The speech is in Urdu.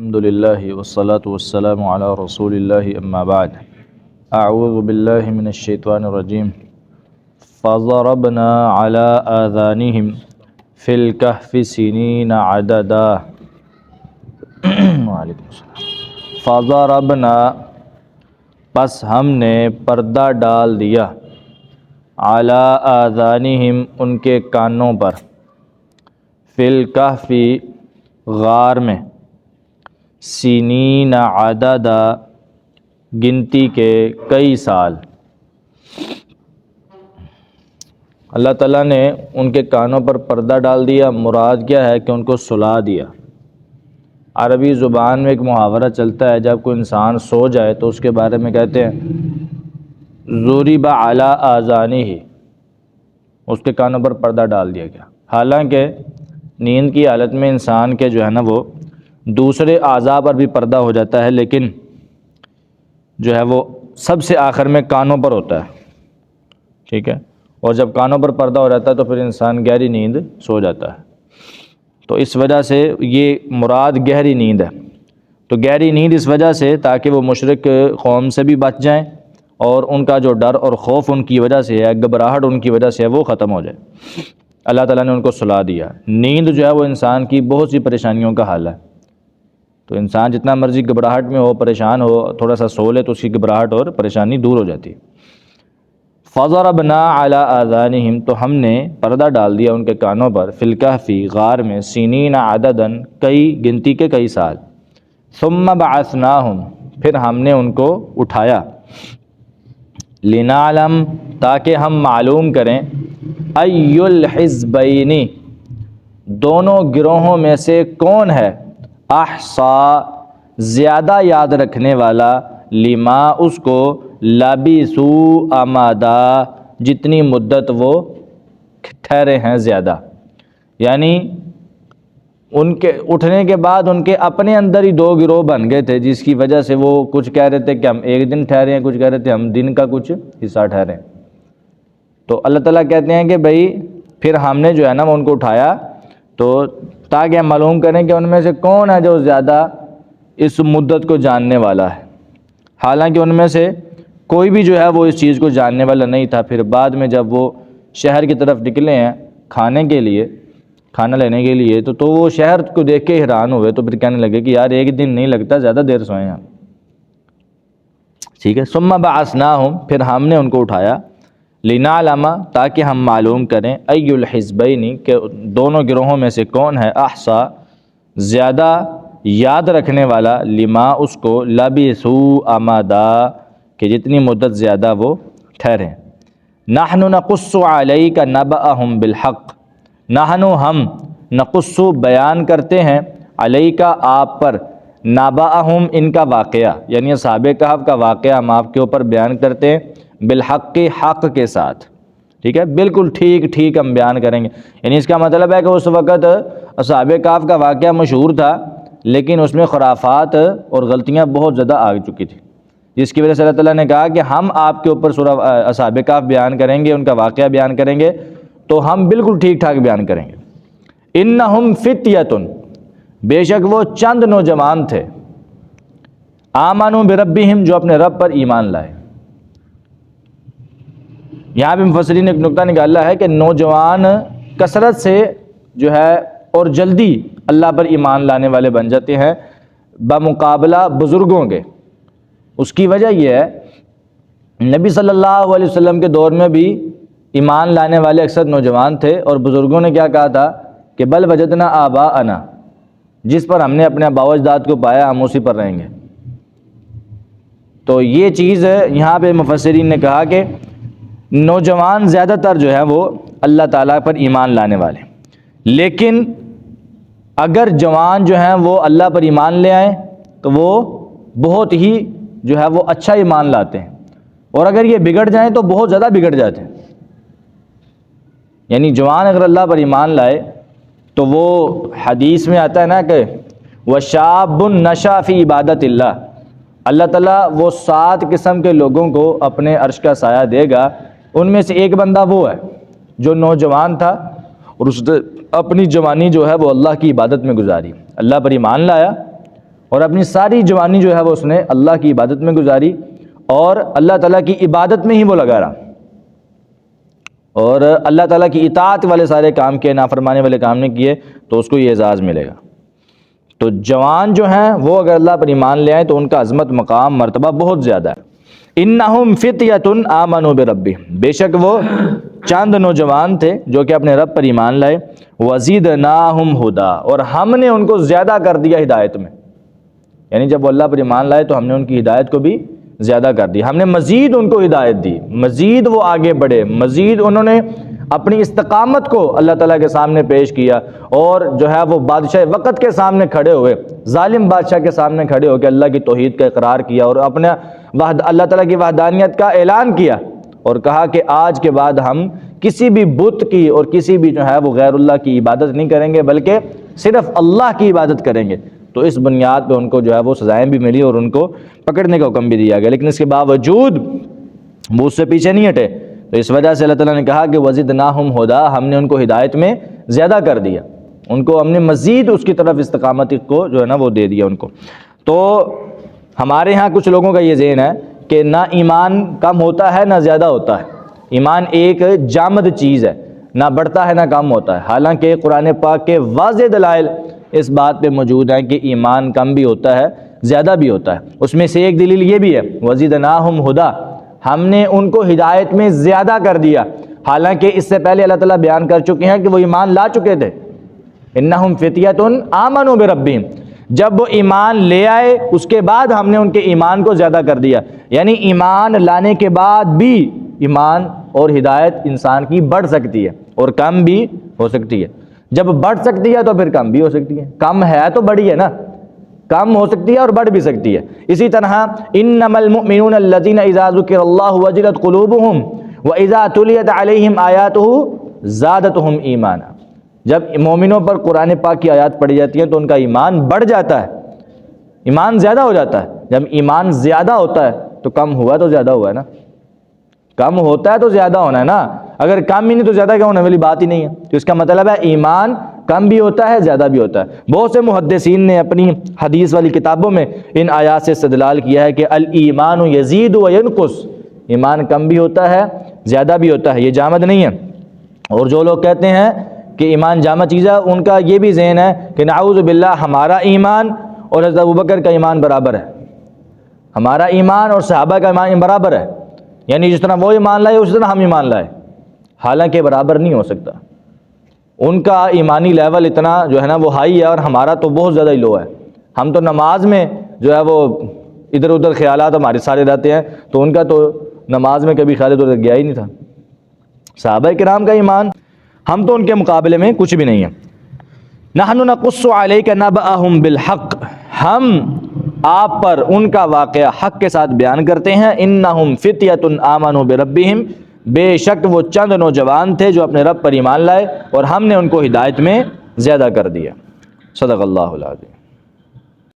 الحمد لله والصلاة والسلام على رسول الله أما بعد أعوذ بالله من الشيطان الرجيم فضربنا على آذانهم في الكهف سنين عددا وعلیکم السلام فضربنا پس ہم نے پردہ ڈال دیا علی آذانہم ان کے کانوں پر فی الکہف غار میں سنین عددا گنتی کے کئی سال۔ اللہ تعالیٰ نے ان کے کانوں پر پردہ ڈال دیا، مراد کیا ہے کہ ان کو سلا دیا۔ عربی زبان میں ایک محاورہ چلتا ہے، جب کوئی انسان سو جائے تو اس کے بارے میں کہتے ہیں ضرب علی آذانہ، اس کے کانوں پر پردہ ڈال دیا گیا۔ حالانکہ نیند کی حالت میں انسان کے جو ہے نا وہ دوسرے اعضاء پر بھی پردہ ہو جاتا ہے، لیکن جو ہے وہ سب سے آخر میں کانوں پر ہوتا ہے، ٹھیک ہے، اور جب کانوں پر پردہ ہو جاتا ہے تو پھر انسان گہری نیند سو جاتا ہے۔ تو اس وجہ سے یہ مراد گہری نیند ہے۔ تو گہری نیند اس وجہ سے تاکہ وہ مشرک قوم سے بھی بچ جائیں اور ان کا جو ڈر اور خوف ان کی وجہ سے ہے، گھبراہٹ ان کی وجہ سے ہے، وہ ختم ہو جائے۔ اللہ تعالیٰ نے ان کو سلا دیا۔ نیند جو ہے وہ انسان کی بہت سی پریشانیوں کا حل ہے۔ تو انسان جتنا مرضی گھبراہٹ میں ہو، پریشان ہو، تھوڑا سا سو لے تو اس کی گھبراہٹ اور پریشانی دور ہو جاتی ہے۔ فضربنا علی آذانہم، تو ہم نے پردہ ڈال دیا ان کے کانوں پر فی الکہف غار میں سنین عددا کئی گنتی کے کئی سال۔ ثم بعثناہم، پھر ہم نے ان کو اٹھایا، لنعلم، تاکہ ہم معلوم کریں، ای الحزبین، دونوں گروہوں میں سے کون ہے احصا، زیادہ یاد رکھنے والا، لما، اس کو، لبثوا امدا، جتنی مدت وہ ٹھہرے ہیں زیادہ۔ یعنی ان کے اٹھنے کے بعد ان کے اپنے اندر ہی دو گروہ بن گئے تھے، جس کی وجہ سے وہ کچھ کہہ رہے تھے کہ ہم ایک دن ٹھہرے ہیں، کچھ کہہ رہے تھے ہم دن کا کچھ حصہ ٹھہرے ہیں۔ تو اللہ تعالیٰ کہتے ہیں کہ بھئی پھر ہم نے جو ہے نا وہ ان کو اٹھایا تو تاکہ ہم معلوم کریں کہ ان میں سے کون ہے جو زیادہ اس مدت کو جاننے والا ہے۔ حالانکہ ان میں سے کوئی بھی جو ہے وہ اس چیز کو جاننے والا نہیں تھا۔ پھر بعد میں جب وہ شہر کی طرف نکلے ہیں کھانے کے لیے، کھانا لینے کے لیے، تو وہ شہر کو دیکھ کے حیران ہوئے، تو پھر کہنے لگے کہ یار ایک دن نہیں لگتا، زیادہ دیر سوئے ہیں، ٹھیک ہے۔ ثم بعثناہم، پھر ہم نے ان کو اٹھایا، لنعلم، تاکہ ہم معلوم کریں، ای الحزبین، کہ دونوں گروہوں میں سے کون ہے احصا، زیادہ یاد رکھنے والا، لما، اس کو، لبثوا امدا، کہ جتنی مدت زیادہ وہ ٹھہرے۔ نحن نقص علیک نبأہم بالحق، نحن، ہم، نقص، بیان کرتے ہیں، علیک، آپ پر، نبأہم، ان کا واقعہ، یعنی اصحاب کہف کا واقعہ ہم آپ کے اوپر بیان کرتے ہیں، بالحق، حق کے ساتھ، ٹھیک ہے، بالکل ٹھیک ٹھیک ہم بیان کریں گے۔ یعنی اس کا مطلب ہے کہ اس وقت اصحاب کہف کا واقعہ مشہور تھا، لیکن اس میں خرافات اور غلطیاں بہت زیادہ آ چکی تھی، جس کی وجہ سے اللہ تعالیٰ نے کہا کہ ہم آپ کے اوپر سورہ اصحاب کہف بیان کریں گے، ان کا واقعہ بیان کریں گے تو ہم بالکل ٹھیک ٹھاک بیان کریں گے۔ انہم فتیۃ، بے شک وہ چند نوجوان تھے، آمنوا بربہم، جو اپنے رب پر ایمان لائے۔ یہاں پہ مفسرین نے ایک نقطہ نکالا ہے کہ نوجوان کثرت سے جو ہے اور جلدی اللہ پر ایمان لانے والے بن جاتے ہیں بمقابلہ بزرگوں کے۔ اس کی وجہ یہ ہے، نبی صلی اللہ علیہ وسلم کے دور میں بھی ایمان لانے والے اکثر نوجوان تھے، اور بزرگوں نے کیا کہا تھا کہ بل وجدنا آباءنا، جس پر ہم نے اپنے آباء و اجداد کو پایا ہم اسی پر رہیں گے۔ تو یہ چیز یہاں پہ مفسرین نے کہا کہ نوجوان زیادہ تر جو ہے وہ اللہ تعالیٰ پر ایمان لانے والے، لیکن اگر جوان جو ہیں وہ اللہ پر ایمان لے آئیں تو وہ بہت ہی جو ہے وہ اچھا ایمان لاتے ہیں، اور اگر یہ بگڑ جائیں تو بہت زیادہ بگڑ جاتے ہیں۔ یعنی جوان اگر اللہ پر ایمان لائے تو وہ حدیث میں آتا ہے نا کہ وَشَابٌ نَشَأَ فِي عِبَادَةِ اللَّهِ، اللہ تعالیٰ وہ 7 قسم کے لوگوں کو اپنے عرش کا سایہ دے گا، ان میں سے ایک بندہ وہ ہے جو نوجوان تھا اور اس نے اپنی جوانی جو ہے وہ اللہ کی عبادت میں گزاری، اللہ پر ایمان لایا اور اپنی ساری جوانی جو ہے وہ اس نے اللہ کی عبادت میں گزاری اور اللہ تعالیٰ کی عبادت میں ہی وہ لگا رہا اور اللہ تعالیٰ کی اطاعت والے سارے کام کیے، نافرمانے والے کام نہیں کیے، تو اس کو یہ اعزاز ملے گا۔ تو جوان جو ہیں وہ اگر اللہ پر ایمان لے آئیں تو ان کا عظمت، مقام، مرتبہ بہت زیادہ ہے۔ انہم فتیۃ آمنوا بربہم، بے شک وہ چند نوجوان تھے جو کہ اپنے رب پر ایمان لائے، وزیدناہم ہدا، اور ہم نے ان کو زیادہ کر دیا ہدایت میں، یعنی جب وہ اللہ پر ایمان لائے تو ہم نے ان کی ہدایت کو بھی زیادہ کر دی، ہم نے مزید ان کو ہدایت دی، مزید وہ آگے بڑھے، مزید انہوں نے اپنی استقامت کو اللہ تعالیٰ کے سامنے پیش کیا، اور جو ہے وہ بادشاہ وقت کے سامنے کھڑے ہوئے، ظالم بادشاہ کے سامنے کھڑے ہو کے اللہ کی توحید کا اقرار کیا اور اپنے اللہ تعالیٰ کی وحدانیت کا اعلان کیا، اور کہا کہ آج کے بعد ہم کسی بھی بت کی اور کسی بھی جو ہے وہ غیر اللہ کی عبادت نہیں کریں گے، بلکہ صرف اللہ کی عبادت کریں گے۔ تو اس بنیاد پہ ان کو جو ہے وہ سزائیں بھی ملی اور ان کو پکڑنے کا حکم بھی دیا گیا، لیکن اس کے باوجود وہ اس سے پیچھے نہیں ہٹے۔ تو اس وجہ سے اللہ تعالیٰ نے کہا کہ وزدناہم ہدا، ہم نے ان کو ہدایت میں زیادہ کر دیا، ان کو ہم نے مزید اس کی طرف استقامت کو جو ہے نا وہ دے دیا ان کو۔ تو ہمارے ہاں کچھ لوگوں کا یہ ذہن ہے کہ نہ ایمان کم ہوتا ہے نہ زیادہ ہوتا ہے، ایمان ایک جامد چیز ہے، نہ بڑھتا ہے نہ کم ہوتا ہے، حالانکہ قرآن پاک کے واضح دلائل اس بات پہ موجود ہیں کہ ایمان کم بھی ہوتا ہے زیادہ بھی ہوتا ہے۔ اس میں سے ایک دلیل یہ بھی ہے وزدناہم ہدا، ہم نے ان کو ہدایت میں زیادہ کر دیا، حالانکہ اس سے پہلے اللہ تعالیٰ بیان کر چکے ہیں کہ وہ ایمان لا چکے تھے۔ انہم فتیۃ آمنوا بربہم، جب وہ ایمان لے آئے اس کے بعد ہم نے ان کے ایمان کو زیادہ کر دیا، یعنی ایمان لانے کے بعد بھی ایمان اور ہدایت انسان کی بڑھ سکتی ہے اور کم بھی ہو سکتی ہے۔ جب بڑھ سکتی ہے تو پھر کم بھی ہو سکتی ہے، کم ہے تو بڑی ہے نا، کم ہو سکتی ہے اور بڑھ بھی سکتی ہے۔ اسی طرح انما المؤمنون الذین اذا ذکر اللہ وجلت قلوبہم واذا تلیت علیہم آیاتہ زادتہم ایمانا، جب مومنوں پر قرآن پاک کی آیات پڑھی جاتی ہیں تو ان کا ایمان بڑھ جاتا ہے، ایمان زیادہ ہو جاتا ہے۔ جب ایمان زیادہ ہوتا ہے تو کم ہوا تو زیادہ ہوا ہے نا، کم ہوتا ہے تو زیادہ ہونا ہے نا، اگر کم ہی نہیں تو زیادہ کیا ہونے والی بات ہی نہیں ہے۔ تو اس کا مطلب ہے ایمان کم بھی ہوتا ہے زیادہ بھی ہوتا ہے۔ بہت سے محدثین نے اپنی حدیث والی کتابوں میں ان آیات سے استدلال کیا ہے کہ الایمان یزید و ینقص، ایمان کم بھی ہوتا ہے زیادہ بھی ہوتا ہے، یہ جامد نہیں ہے۔ اور جو لوگ کہتے ہیں کہ ایمان جامع چیز ہے، ان کا یہ بھی ذہن ہے کہ نعوذ باللہ ہمارا ایمان اور حضرت ابوبکر کا ایمان برابر ہے، ہمارا ایمان اور صحابہ کا ایمان برابر ہے، یعنی جس طرح وہ ایمان لائے اسی طرح ہم ایمان لائے، حالانکہ برابر نہیں ہو سکتا۔ ان کا ایمانی لیول اتنا جو ہے نا وہ ہائی ہے اور ہمارا تو بہت زیادہ ہی لو ہے۔ ہم تو نماز میں جو ہے وہ ادھر ادھر خیالات ہمارے سارے رہتے ہیں، تو ان کا تو نماز میں کبھی خیال ادھر گیا ہی نہیں تھا۔ صحابہ کرام کا ایمان ہم تو ان کے مقابلے میں کچھ بھی نہیں ہے۔ نحن نقص علیک نبأہم بالحق، ہم آپ پر ان کا واقعہ حق کے ساتھ بیان کرتے ہیں۔ انہم فتیۃ آمنوا بربہم، بے شک وہ چند نوجوان تھے جو اپنے رب پر ایمان لائے اور ہم نے ان کو ہدایت میں زیادہ کر دیا۔ صدق اللہ العظیم۔